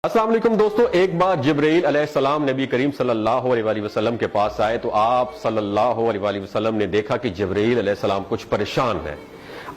السلام علیکم دوستو، ایک بار جبرائیل علیہ السلام نبی کریم صلی اللہ علیہ وسلم کے پاس آئے تو آپ صلی اللہ علیہ وسلم نے دیکھا کہ جبرائیل علیہ السلام کچھ پریشان ہے۔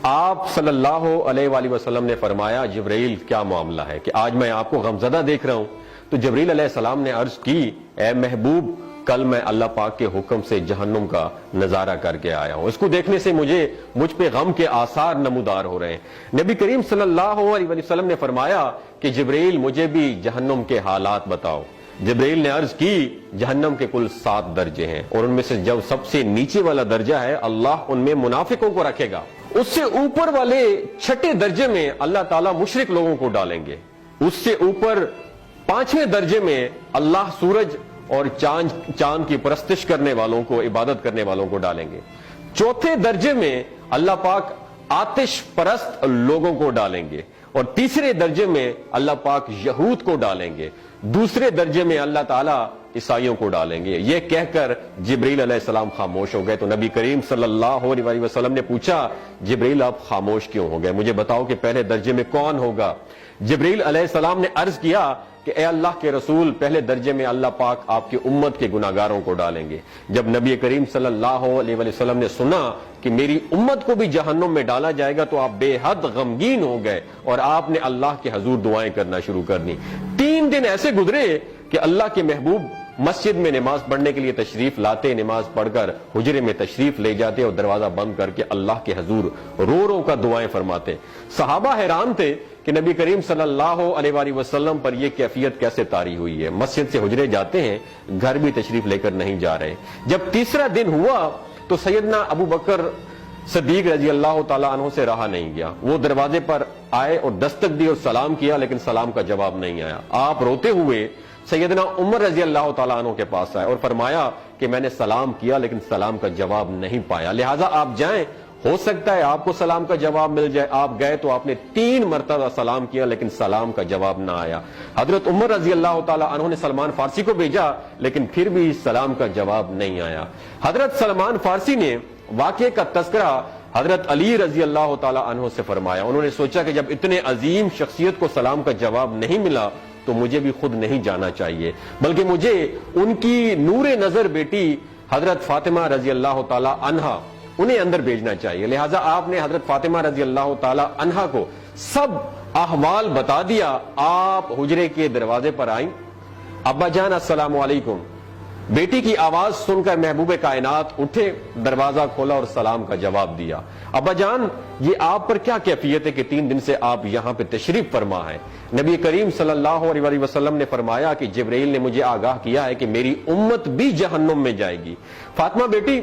آپ صلی اللہ علیہ وسلم نے فرمایا جبرائیل کیا معاملہ ہے کہ آج میں آپ کو غمزدہ دیکھ رہا ہوں؟ تو جبرائیل علیہ السلام نے عرض کی اے محبوب، کل میں اللہ پاک کے حکم سے جہنم کا نظارہ کر کے آیا ہوں، اس کو دیکھنے سے مجھ پہ غم کے آثار نمودار ہو رہے ہیں۔ نبی کریم صلی اللہ علیہ وسلم نے فرمایا کہ جبرائیل مجھے بھی جہنم کے حالات بتاؤ۔ جبرائیل نے عرض کی جہنم کے کل 7 درجے ہیں اور ان میں سے جو سب سے نیچے والا درجہ ہے اللہ ان میں منافقوں کو رکھے گا، اس سے اوپر والے 6 درجے میں اللہ تعالیٰ مشرک لوگوں کو ڈالیں گے، اس سے اوپر 5ویں درجے میں اللہ سورج اور چاند کی پرستش کرنے والوں کو، عبادت کرنے والوں کو ڈالیں گے، 4تھے درجے میں اللہ پاک آتش پرست لوگوں کو ڈالیں گے، اور 3 درجے میں اللہ پاک یہود کو ڈالیں گے، 2 درجے میں اللہ تعالیٰ عیسائیوں کو ڈالیں گے۔ یہ کہہ کر جبرائیل علیہ السلام خاموش ہو گئے تو نبی کریم صلی اللہ علیہ وسلم نے پوچھا جبرائیل آپ خاموش کیوں ہو گئے؟ مجھے بتاؤ کہ پہلے درجے میں کون ہوگا؟ جبرائیل علیہ السلام نے عرض کیا کہ اے اللہ کے رسول، پہلے درجے میں اللہ پاک آپ کی امت کے گناہگاروں کو ڈالیں گے۔ جب نبی کریم صلی اللہ علیہ وسلم نے سنا کہ میری امت کو بھی جہنم میں ڈالا جائے گا تو آپ بے حد غمگین ہو گئے اور آپ نے اللہ کے حضور دعائیں کرنا شروع کر دی۔ 3 دن ایسے گزرے کہ اللہ کے محبوب مسجد میں نماز پڑھنے کے لیے تشریف لاتے، نماز پڑھ کر حجرے میں تشریف لے جاتے اور دروازہ بند کر کے اللہ کے حضور رو رو کر دعائیں فرماتے۔ صحابہ حیران تھے کہ نبی کریم صلی اللہ علیہ وسلم پر یہ کیفیت کیسے طاری ہوئی ہے، مسجد سے حجرے جاتے ہیں، گھر بھی تشریف لے کر نہیں جا رہے۔ جب 3 دن ہوا تو سیدنا ابو بکر صدیق رضی اللہ تعالیٰ عنہ سے رہا نہیں گیا، وہ دروازے پر آئے اور دستک دی اور سلام کیا لیکن سلام کا جواب نہیں آیا۔ آپ روتے ہوئے سیدنا عمر رضی اللہ تعالیٰ عنہ کے پاس آئے اور فرمایا کہ میں نے سلام کیا لیکن سلام کا جواب نہیں پایا، لہٰذا آپ جائیں، ہو سکتا ہے آپ کو سلام کا جواب مل جائے۔ آپ گئے تو آپ نے 3 مرتبہ سلام کیا لیکن سلام کا جواب نہ آیا۔ حضرت عمر رضی اللہ تعالیٰ عنہ نے سلمان فارسی کو بھیجا لیکن پھر بھی سلام کا جواب نہیں آیا۔ حضرت سلمان فارسی نے واقعے کا تذکرہ حضرت علی رضی اللہ تعالیٰ عنہ سے فرمایا۔ انہوں نے سوچا کہ جب اتنے عظیم شخصیت کو سلام کا جواب نہیں ملا تو مجھے بھی خود نہیں جانا چاہیے، بلکہ مجھے ان کی نور نظر بیٹی حضرت فاطمہ رضی اللہ تعالیٰ عنہا انہیں اندر بھیجنا چاہیے۔ لہٰذا آپ نے حضرت فاطمہ رضی اللہ تعالیٰ عنہا کو سب احوال بتا دیا۔ آپ حجرے کے دروازے پر آئیں، ابا جان السلام علیکم، بیٹی کی آواز سن کر محبوب کائنات اٹھے، دروازہ کھولا اور سلام کا جواب دیا۔ ابا جان یہ آپ پر کیا کیفیت ہے کہ 3 دن سے آپ یہاں پہ تشریف فرما ہے؟ نبی کریم صلی اللہ علیہ وسلم نے فرمایا کہ جبرائیل نے مجھے آگاہ کیا ہے کہ میری امت بھی جہنم میں جائے گی۔ فاطمہ بیٹی،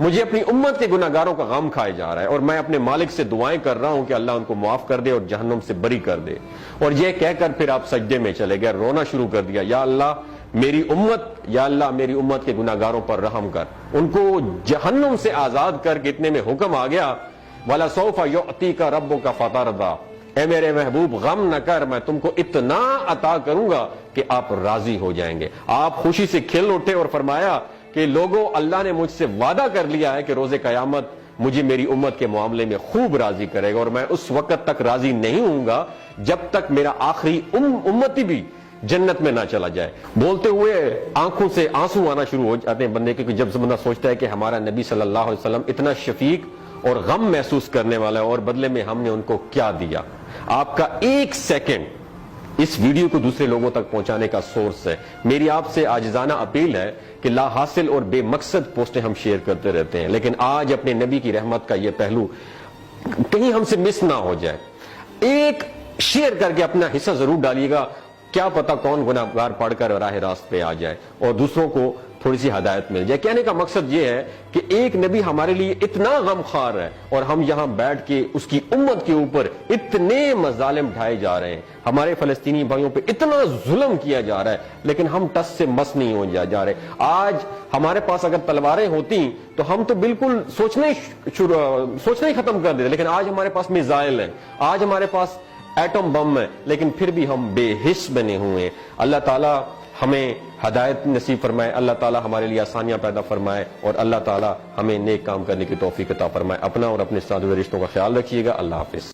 مجھے اپنی امت کے گناہگاروں کا غم کھائے جا رہا ہے اور میں اپنے مالک سے دعائیں کر رہا ہوں کہ اللہ ان کو معاف کر دے اور جہنم سے بری کر دے۔ اور یہ کہہ کر پھر آپ سجدے میں چلے گئے، رونا شروع کر دیا، یا اللہ میری امت کے گناہگاروں پر رحم کر، ان کو جہنم سے آزاد کر کے اتنے میں حکم آ گیا وَلَسَوْفَ يُعْطِيكَ رَبُّكَ فَتَرْضَىٰ، اے میرے محبوب غم نہ کر، میں تم کو اتنا عطا کروں گا کہ آپ راضی ہو جائیں گے۔ آپ خوشی سے کھل اٹھے اور فرمایا کہ لوگوں، اللہ نے مجھ سے وعدہ کر لیا ہے کہ روز قیامت مجھے میری امت کے معاملے میں خوب راضی کرے گا، اور میں اس وقت تک راضی نہیں ہوں گا جب تک میرا آخری امتی بھی جنت میں نہ چلا جائے۔ بولتے ہوئے آنکھوں سے آنسو آنا شروع ہو جاتے ہیں بندے کے، جب بندہ سوچتا ہے کہ ہمارا نبی صلی اللہ علیہ وسلم اتنا شفیق اور غم محسوس کرنے والا ہے اور بدلے میں ہم نے ان کو کیا دیا۔ آپ کا 1 سیکنڈ اس ویڈیو کو دوسرے لوگوں تک پہنچانے کا سورس ہے۔ میری آپ سے عاجزانہ اپیل ہے کہ لا حاصل اور بے مقصد پوسٹیں ہم شیئر کرتے رہتے ہیں، لیکن آج اپنے نبی کی رحمت کا یہ پہلو کہیں ہم سے مس نہ ہو جائے۔ ایک شیئر کر کے اپنا حصہ ضرور ڈالیے گا، کیا پتا کون گناہگار پڑھ کر راہ راست پہ آ جائے اور دوسروں کو تھوڑی سی ہدایت مل جائے۔ کہنے کا مقصد یہ ہے کہ ایک نبی ہمارے لیے اتنا غم خوار ہے اور ہم یہاں بیٹھ کے اس کی امت کے اوپر اتنے مظالم ڈھائے جا رہے ہیں، ہمارے فلسطینی بھائیوں پہ اتنا ظلم کیا جا رہا ہے، لیکن ہم ٹس سے مس نہیں ہو جا رہے۔ آج ہمارے پاس اگر تلواریں ہوتی تو ہم تو بالکل سوچنا ہی ختم کر دیتے، لیکن آج ہمارے پاس میزائل ہیں، آج ہمارے پاس ایٹم بم ہے، لیکن پھر بھی ہم بے حس بنے ہوئے ہیں۔ اللہ تعالیٰ ہمیں ہدایت نصیب فرمائے، اللہ تعالیٰ ہمارے لیے آسانیاں پیدا فرمائے اور اللہ تعالیٰ ہمیں نیک کام کرنے کی توفیق عطا فرمائے۔ اپنا اور اپنے ساتھ رشتوں کا خیال رکھیے گا۔ اللہ حافظ۔